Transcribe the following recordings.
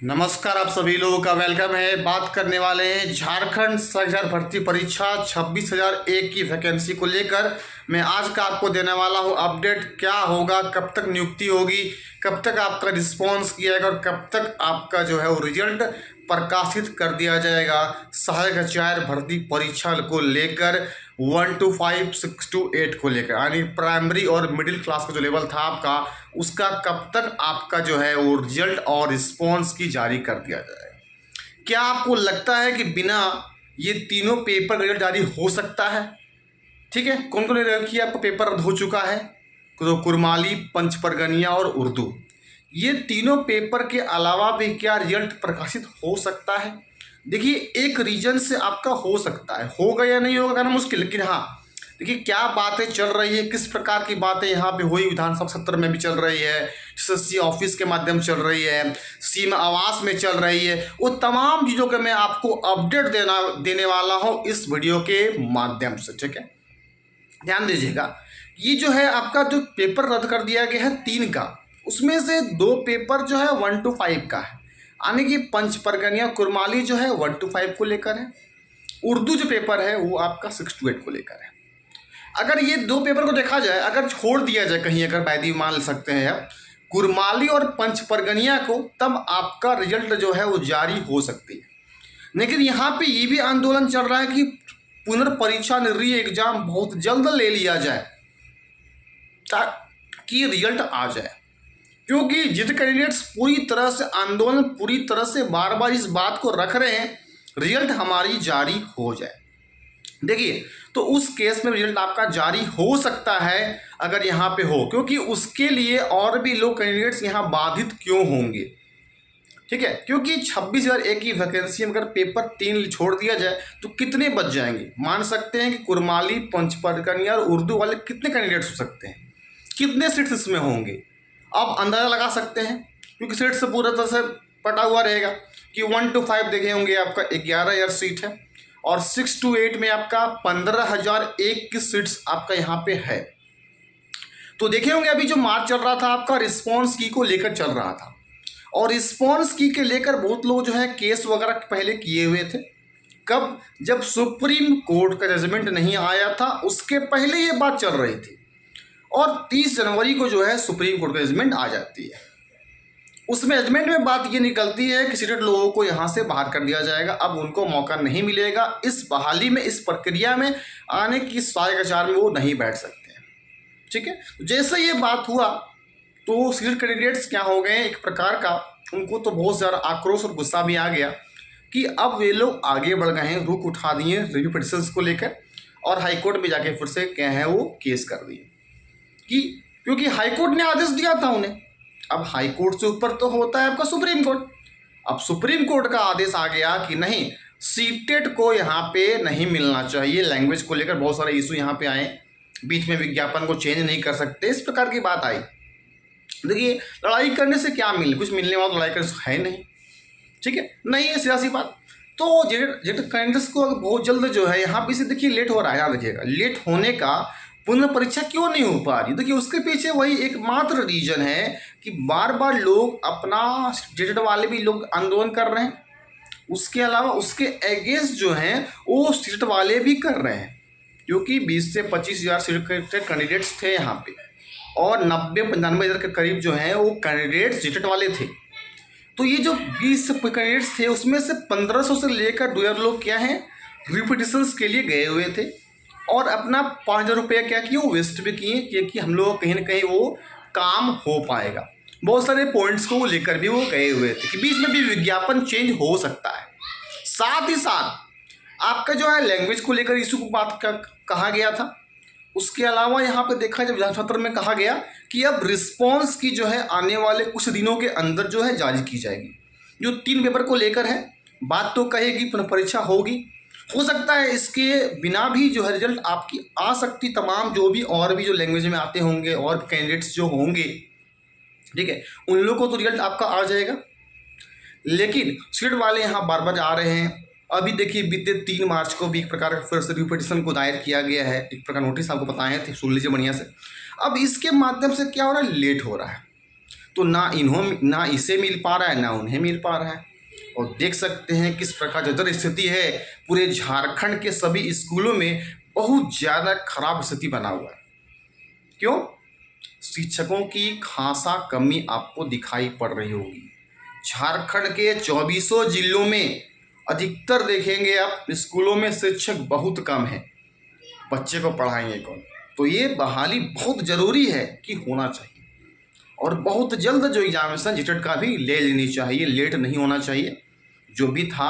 नमस्कार, आप सभी लोगों का वेलकम है। बात करने वाले हैं झारखंड सरकार भर्ती परीक्षा 26,001 की वैकेंसी को लेकर। मैं आज का आपको देने वाला हूं अपडेट। क्या होगा, कब तक नियुक्ति होगी, कब तक आपका रिस्पॉन्स किया जाएगा और कब तक आपका जो है वो रिजल्ट प्रकाशित कर दिया जाएगा सहायक आचार्य भर्ती परीक्षा को लेकर 1 to 5, 6 to 8 को लेकर, यानी प्राइमरी और मिडिल क्लास का जो लेवल था आपका, उसका कब तक आपका जो है वो रिजल्ट और रिस्पॉन्स की जारी कर दिया जाएगा। क्या आपको लगता है कि बिना ये तीनों पेपर का रिजल्ट जारी हो सकता है? ठीक है, कौन कौन ने आपका पेपर रद्द हो चुका है? तो कुरमाली, पंच परगनिया और उर्दू, ये तीनों पेपर के अलावा भी क्या रिजल्ट प्रकाशित हो सकता है? देखिए, एक रीजन से आपका हो सकता है, होगा या नहीं होगा कहना मुश्किल, लेकिन हाँ देखिए क्या बातें चल रही है, किस प्रकार की बातें यहाँ पे हुई, विधानसभा सत्र में भी चल रही है, एसएससी ऑफिस के माध्यम चल रही है, सीमा आवास में चल रही है, वो तमाम चीज़ों के मैं आपको अपडेट देने वाला हूँ इस वीडियो के माध्यम से। ठीक है, ध्यान दीजिएगा। ये जो है आपका जो पेपर रद्द कर दिया गया है 3 का, उसमें से 2 पेपर जो है 1 to 5 का है, यानी कि पंच परगनिया कुरमाली जो है 1 to 5 को लेकर है, उर्दू जो पेपर है वो आपका 6 to 8 को लेकर है। अगर ये 2 पेपर को देखा जाए, अगर छोड़ दिया जाए कहीं, अगर बैदी मान सकते हैं आप कुरमाली और पंच परगनिया को, तब आपका रिजल्ट जो है वो जारी हो सकती है। लेकिन यहाँ पे ये भी आंदोलन चल रहा है कि पुनर्परीक्षा री एग्जाम बहुत जल्द ले लिया जाए ताकि रिजल्ट आ जाए, क्योंकि जितने कैंडिडेट्स पूरी तरह से आंदोलन पूरी तरह से बार बार इस बात को रख रहे हैं रिजल्ट हमारी जारी हो जाए। देखिए, तो उस केस में रिजल्ट आपका जारी हो सकता है अगर यहाँ पे हो, क्योंकि उसके लिए और भी लोग कैंडिडेट्स यहाँ बाधित क्यों होंगे। ठीक है, क्योंकि 26,001 की वैकेंसी में अगर पेपर 3 छोड़ दिया जाए तो कितने बच जाएंगे? मान सकते हैं कि कुरमाली, पंच परगनिया और उर्दू वाले कितने कैंडिडेट्स हो सकते हैं, कितने सीट्स इसमें होंगे, आप अंदाज़ा लगा सकते हैं, क्योंकि सीट से पूरा तरह से पटा हुआ रहेगा कि 1 to 5 देखे होंगे आपका 11,000 सीट है और 6 to 8 में आपका 15,001 की सीट्स आपका यहाँ पे है। तो देखे होंगे अभी जो मार्च चल रहा था आपका रिस्पॉन्स की को लेकर चल रहा था, और रिस्पॉन्स की के लेकर बहुत लोग जो है केस वगैरह पहले किए हुए थे। कब? जब सुप्रीम कोर्ट का जजमेंट नहीं आया था, उसके पहले ये बात चल रही थी, और 30 जनवरी को जो है सुप्रीम कोर्ट का जजमेंट आ जाती है। उसमें जजमेंट में बात ये निकलती है कि सीटेड लोगों को यहाँ से बाहर कर दिया जाएगा, अब उनको मौका नहीं मिलेगा इस बहाली में, इस प्रक्रिया में आने की, सहायक आचार्य में वो नहीं बैठ सकते हैं। ठीक है, जैसे ये बात हुआ तो सीटेड कैंडिडेट्स क्या हो गए एक प्रकार का, उनको तो बहुत ज़्यादा आक्रोश और गुस्सा भी आ गया कि अब वे लोग आगे बढ़ गए हैं, रुख उठा दिए रिव्यू पिटिशंस को लेकर, और हाईकोर्ट में जाके फिर से क्या है वो केस कर दिए कि क्योंकि हाईकोर्ट ने आदेश दिया था उन्हें। अब हाईकोर्ट से ऊपर तो होता है आपका सुप्रीम कोर्ट। अब सुप्रीम कोर्ट का आदेश आ गया कि नहीं, सीटेड को यहाँ पे नहीं मिलना चाहिए। लैंग्वेज को लेकर बहुत सारे इशू यहाँ पे आए, बीच में विज्ञापन को चेंज नहीं कर सकते, इस प्रकार की बात आई। देखिए, लड़ाई करने से क्या मिले, कुछ मिलने वाला लड़ाई करने से है नहीं। ठीक है, नहीं है सीधा सी बात। तो जेट कैंडिडेट्स को बहुत जल्द जो है यहाँ पे से देखिए लेट हो रहा है, याद रखिएगा, लेट होने का पुनः परीक्षा क्यों नहीं हो पा रही? देखिए, उसके पीछे वही एकमात्र रीजन है कि बार बार लोग अपना स्टेट वाले भी लोग आंदोलन कर रहे हैं, उसके अलावा उसके अगेंस्ट जो हैं वो स्टेट वाले भी कर रहे हैं, क्योंकि 20 से 25,000 सीट कैंडिडेट्स थे यहाँ पे, और 90-95 हज़ार के करीब जो हैं वो कैंडिडेट्स स्टेट वाले थे। तो ये जो 20 कैंडिडेट्स थे उसमें से 1500 से लेकर 2,000 लोग क्या हैं रिपीटिशंस के लिए गए हुए थे, और अपना 5,000 रुपया क्या किए वो वेस्ट भी किए, क्योंकि हम लोग कहीं ना कहीं वो काम हो पाएगा। बहुत सारे पॉइंट्स को लेकर भी वो गए हुए थे कि बीच में भी विज्ञापन चेंज हो सकता है। साथ ही साथ आपका जो है लैंग्वेज को लेकर इशू को बात कहा गया था। उसके अलावा यहाँ पे देखा जब विधानसभा सत्र में कहा गया कि अब रिस्पॉन्स की जो है आने वाले कुछ दिनों के अंदर जो है जारी की जाएगी। जो 3 पेपर को लेकर है बात तो कहेगी, पुनः परीक्षा होगी, हो सकता है इसके बिना भी जो है रिजल्ट आपकी आ सकती, तमाम जो भी और भी जो लैंग्वेज में आते होंगे और कैंडिडेट्स जो होंगे, ठीक है, उन लोगों को तो रिजल्ट आपका आ जाएगा। लेकिन सीट वाले यहाँ बार बार आ रहे हैं। अभी देखिए, बीते 3 मार्च को भी एक प्रकार का फिर से रिव्यू पिटिशन को दायर किया गया है, एक प्रकार नोटिस आपको बताए थे, सुन लीजिए बढ़िया से। अब इसके माध्यम से क्या हो रहा है, लेट हो रहा है। तो ना इसे मिल पा रहा है ना उन्हें मिल पा रहा है। और देख सकते हैं किस प्रकार जर्जर स्थिति है, पूरे झारखंड के सभी स्कूलों में बहुत ज़्यादा खराब स्थिति बना हुआ है। क्यों? शिक्षकों की खासा कमी आपको दिखाई पड़ रही होगी। झारखंड के 24 जिलों में अधिकतर देखेंगे आप स्कूलों में शिक्षक बहुत कम है, बच्चे को पढ़ाएंगे कौन? तो ये बहाली बहुत ज़रूरी है कि होना चाहिए, और बहुत जल्द जो एग्जामिनेशन जीटेट का भी ले लेनी चाहिए, लेट नहीं होना चाहिए। जो भी था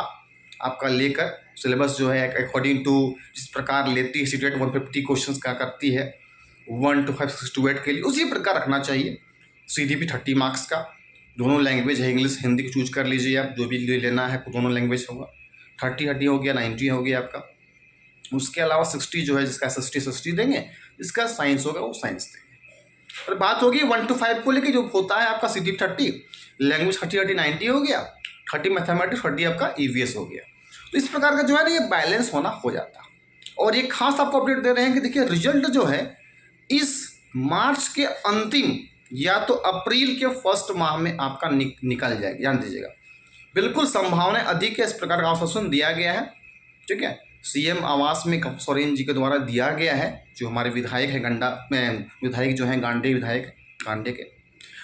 आपका लेकर सिलेबस जो है अकॉर्डिंग टू जिस प्रकार लेती है सीटेट 150 क्वेश्चंस का करती है 1 to 5 6 to 8 के लिए, उसी प्रकार रखना चाहिए। CDP 30 मार्क्स का, दोनों लैंग्वेज है, इंग्लिश हिंदी को चूज कर लीजिए आप, जो भी लेना है दोनों लैंग्वेज होगा। 30 हो गया, 90 हो गया आपका। उसके अलावा 60 जो है जिसका 60 देंगे, जिसका साइंस होगा वो साइंस देंगे। और बात होगी 1 to 5 को लेकर जो होता है आपका CDP 30, लैंग्वेज 30 90 हो गया, 30 मैथमेटिक्स, 30 आपका EVS हो गया। तो इस प्रकार का जो है ना ये बैलेंस होना हो जाता है। और ये खास आपको अपडेट दे रहे हैं कि देखिए रिजल्ट जो है इस मार्च के अंतिम या तो अप्रैल के फर्स्ट माह में आपका निकल जाएगा, जान दीजिएगा। बिल्कुल संभावना अधिक है, इस प्रकार का आश्वासन दिया गया है। ठीक है, CM आवास में सोरेन जी के द्वारा दिया गया है, जो हमारे विधायक है विधायक जो हैं गांडे विधायक गांडे के।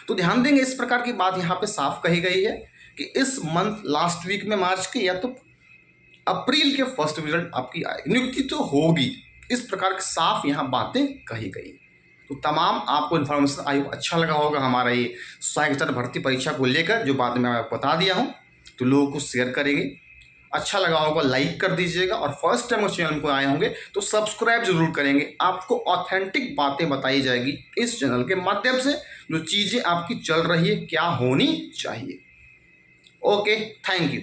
तो ध्यान देंगे इस प्रकार की बात यहाँ पे साफ कही गई है कि इस मंथ लास्ट वीक में मार्च के या तो अप्रैल के फर्स्ट रिजल्ट आपकी आएगी, नियुक्ति तो होगी, इस प्रकार की साफ यहाँ बातें कही गई। तो तमाम आपको इन्फॉर्मेशन आई अच्छा लगा होगा हमारा ये सहायक भर्ती परीक्षा को लेकर जो बात मैं आपको बता दिया हूँ, तो लोगों को शेयर करेंगे। अच्छा लगा होगा लाइक कर दीजिएगा, और फर्स्ट टाइम उस चैनल को आए होंगे तो सब्सक्राइब जरूर करेंगे। आपको ऑथेंटिक बातें बताई जाएगी इस चैनल के माध्यम से, जो चीज़ें आपकी चल रही है क्या होनी चाहिए। Okay, thank you.